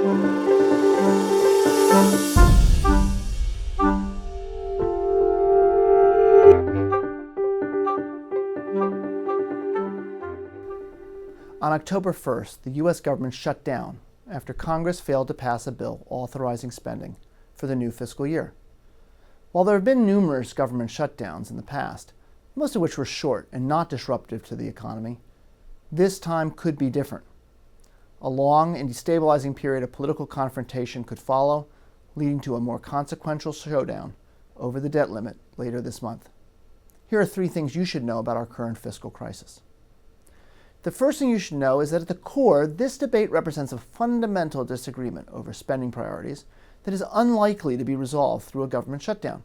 On October 1st, the U.S. government shut down after Congress failed to pass a bill authorizing spending for the new fiscal year. While there have been numerous government shutdowns in the past, most of which were short and not disruptive to the economy, this time could be different. A long and destabilizing period of political confrontation could follow, leading to a more consequential showdown over the debt limit later this month. Here are 3 things you should know about our current fiscal crisis. The first thing you should know is that at the core, this debate represents a fundamental disagreement over spending priorities that is unlikely to be resolved through a government shutdown.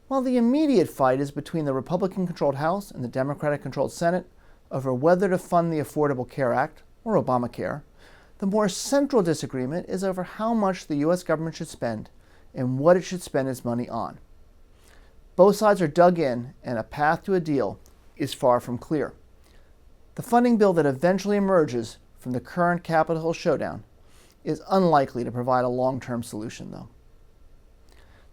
While the immediate fight is between the Republican-controlled House and the Democratic-controlled Senate over whether to fund the Affordable Care Act, or Obamacare, the more central disagreement is over how much the U.S. government should spend and what it should spend its money on. Both sides are dug in, and a path to a deal is far from clear. The funding bill that eventually emerges from the current Capitol Hill showdown is unlikely to provide a long-term solution, though.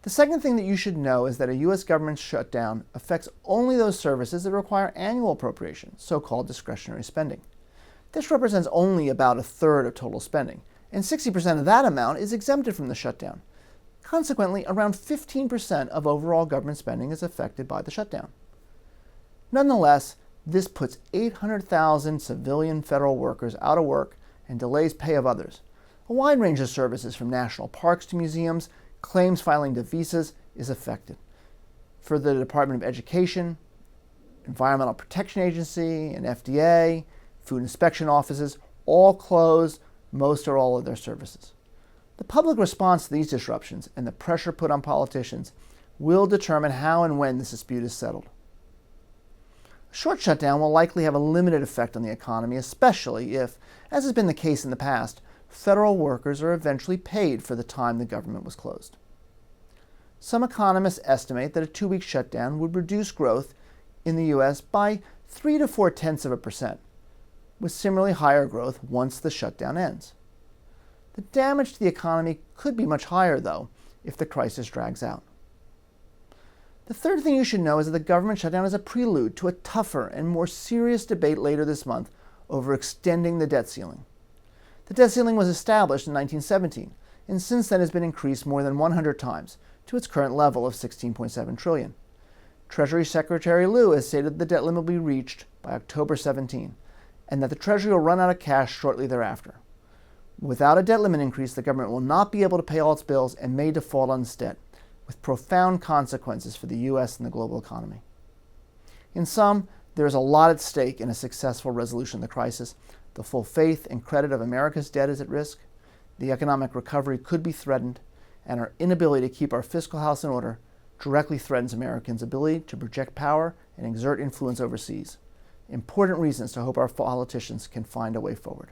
The second thing that you should know is that a U.S. government shutdown affects only those services that require annual appropriations, so-called discretionary spending. This represents only about a third of total spending, and 60% of that amount is exempted from the shutdown. Consequently, around 15% of overall government spending is affected by the shutdown. Nonetheless, this puts 800,000 civilian federal workers out of work and delays pay of others. A wide range of services from national parks to museums, claims filing to visas is affected. For the Department of Education, Environmental Protection Agency, and FDA, food inspection offices, all closed most or all of their services. The public response to these disruptions and the pressure put on politicians will determine how and when this dispute is settled. A short shutdown will likely have a limited effect on the economy, especially if, as has been the case in the past, federal workers are eventually paid for the time the government was closed. Some economists estimate that a 2-week shutdown would reduce growth in the U.S. by 3 to 0.4%, with similarly higher growth once the shutdown ends. The damage to the economy could be much higher, though, if the crisis drags out. The third thing you should know is that the government shutdown is a prelude to a tougher and more serious debate later this month over extending the debt ceiling. The debt ceiling was established in 1917, and since then has been increased more than 100 times to its current level of $16.7 trillion. Treasury Secretary Lew has stated the debt limit will be reached by October 17, and that the Treasury will run out of cash shortly thereafter. Without a debt limit increase, the government will not be able to pay all its bills and may default on its debt, with profound consequences for the U.S. and the global economy. In sum, there is a lot at stake in a successful resolution of the crisis. The full faith and credit of America's debt is at risk, the economic recovery could be threatened, and our inability to keep our fiscal house in order directly threatens Americans' ability to project power and exert influence overseas. Important reasons to hope our politicians can find a way forward.